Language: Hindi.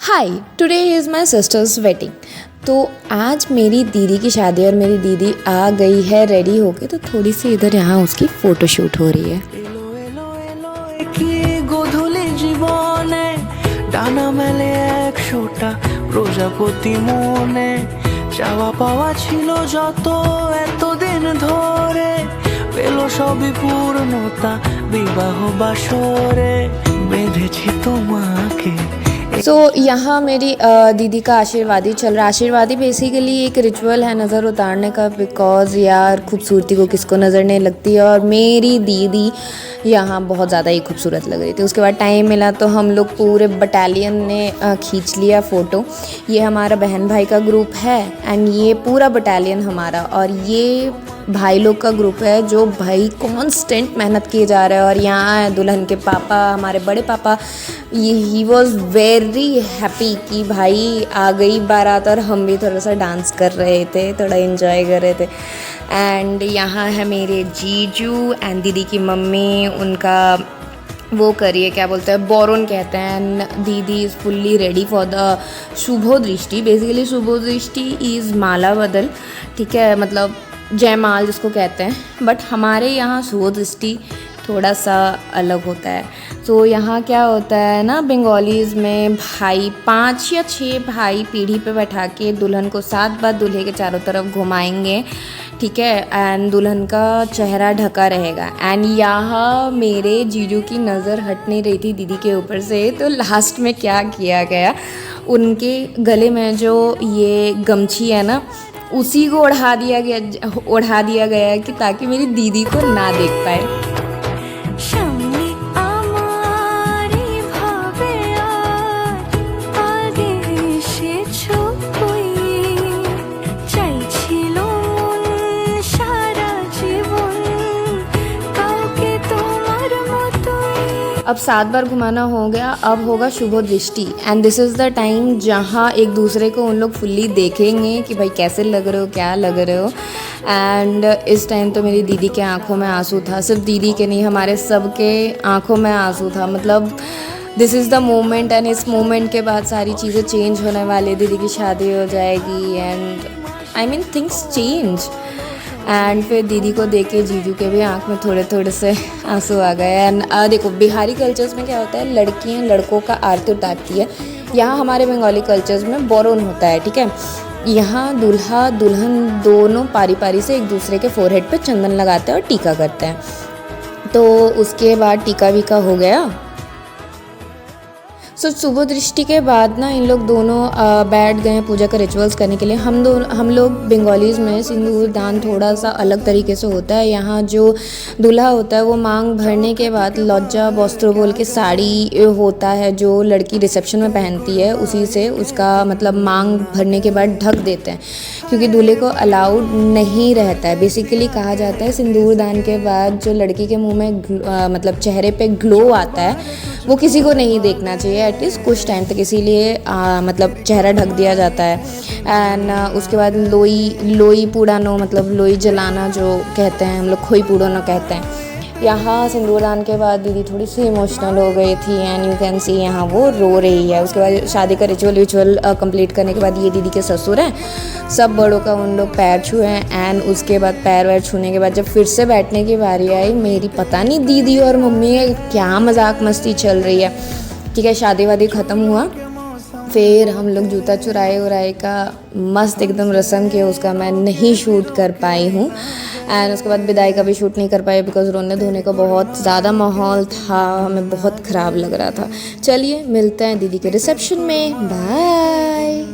Hi, today is my sister's wedding. तो आज मेरी दीदी की शादी है और मेरी दीदी आ गई है रेडी होके, तो थोड़ी सी इधर यहाँ उसकी फ़ोटोशूट हो रही है। गोधूली जीवने डाना मेले एक छोटा प्रजापति मने चावा पावा छिलो जतो एतो दिन धरे पेलो सबई पूर्णता विवाह बासरे बेधेछि तोमाके। यहाँ मेरी दीदी का आशीर्वादी चल रहा है। आशीर्वादी बेसिकली एक रिचुअल है नज़र उतारने का, बिकॉज़ यार खूबसूरती को किसको नज़र नहीं लगती है, और मेरी दीदी यहाँ बहुत ज़्यादा ही खूबसूरत लग रही थी। उसके बाद टाइम मिला तो हम लोग पूरे बटालियन ने खींच लिया फ़ोटो। ये हमारा बहन भाई का ग्रुप है एंड ये पूरा बटालियन हमारा, और ये भाई लोग का ग्रुप है जो भाई कांस्टेंट मेहनत किए जा रहे हैं। और यहाँ है दुल्हन के पापा, हमारे बड़े पापा। ही वॉज़ वेरी हैप्पी कि भाई आ गई बारात, और हम भी थोड़ा सा डांस कर रहे थे, थोड़ा इन्जॉय कर रहे थे। एंड यहाँ है मेरे जीजू एंड दीदी की मम्मी, उनका वो करिए क्या बोलते हैं, बोरन कहते हैं। And didi is fully ready for the Shubho Drishti. Basically शुभो दृष्टि इज़ माला बदल, ठीक है, मतलब जयमाल जिसको कहते हैं, बट हमारे यहाँ शुभो दृष्टि थोड़ा सा अलग होता है। तो यहाँ क्या होता है ना, बंगालीज़ में भाई 5 या 6 भाई पीढ़ी पे बैठा के दुल्हन को 7 बार दूल्हे के चारों तरफ घुमाएंगे, ठीक है, एंड दुल्हन का चेहरा ढका रहेगा। एंड यहाँ मेरे जीजू की नज़र हट नहीं रही थी दीदी के ऊपर से, तो लास्ट में क्या किया गया, उनके गले में जो ये गमछी है ना, उसी को ओढ़ा दिया गया है कि ताकि मेरी दीदी को ना देख पाए। अब 7 बार घुमाना हो गया, अब होगा शुभ दृष्टि। And this is the time जहाँ एक दूसरे को उन लोग फुल्ली देखेंगे कि भाई कैसे लग रहे हो, क्या लग रहे हो। एंड इस टाइम तो मेरी दीदी के आंखों में आंसू था, सिर्फ दीदी के नहीं, हमारे सब के आंखों में आंसू था। मतलब this is the moment, and इस मोमेंट के बाद सारी चीज़ें चेंज होने वाली, दीदी की शादी हो जाएगी and I mean things change. And फिर दीदी को देख के जीजू के भी आँख में थोड़े थोड़े से आंसू आ गए। एंड देखो बिहारी कल्चर्स में क्या होता है, लड़कियाँ लड़कों का आरती उतारती है। यहाँ हमारे बंगाली कल्चर्स में बोरन होता है, ठीक है। यहाँ दूल्हा दुल्हन दोनों पारी पारी से एक दूसरे के फोरहेड पे चंदन लगाते हैं और टीका करते हैं। तो उसके बाद टीका वीका हो गया। सो शुभ दृष्टि के बाद ना इन लोग दोनों बैठ गए पूजा का रिचुअल्स करने के लिए। हम लोग बंगालीज़ में सिंदूर दान थोड़ा सा अलग तरीके से होता है। यहाँ जो दूल्हा होता है वो मांग भरने के बाद लज्जा वस्त्र बोल के साड़ी होता है जो लड़की रिसेप्शन में पहनती है, उसी से उसका मतलब मांग भरने के बाद ढक देते हैं, क्योंकि दूल्हे को अलाउड नहीं रहता है। बेसिकली कहा जाता है सिंदूर दान के बाद जो लड़की के मुँह में मतलब चेहरे पे ग्लो आता है वो किसी को नहीं देखना चाहिए एटलीस्ट कुछ टाइम तक, इसीलिए मतलब चेहरा ढक दिया जाता है। एंड उसके बाद लोई पूड़ानो, मतलब लोई जलाना जो कहते हैं हम लोग, खोई पूड़ानो कहते हैं। यहाँ सिंदूरदान के बाद दीदी थोड़ी सी इमोशनल हो गई थी एंड यू कैन सी यहाँ वो रो रही है। उसके बाद शादी का रिचुअल कंप्लीट करने के बाद ये दीदी के ससुर हैं, सब बड़ों का उन लोग पैर छुए हैं। एंड उसके बाद पैर वैर छूने के बाद जब फिर से बैठने की बारी आई, मेरी पता नहीं दीदी और मम्मी क्या मजाक मस्ती चल रही है, ठीक है। शादी वादी ख़त्म हुआ, फिर हम लोग जूता चुराए उराए का मस्त एकदम रस्म किया, उसका मैं नहीं शूट कर पाई हूँ। एंड उसके बाद विदाई का भी शूट नहीं कर पाई बिकॉज रोने धोने का बहुत ज़्यादा माहौल था, हमें बहुत ख़राब लग रहा था। चलिए मिलते हैं दीदी के रिसेप्शन में, बाय।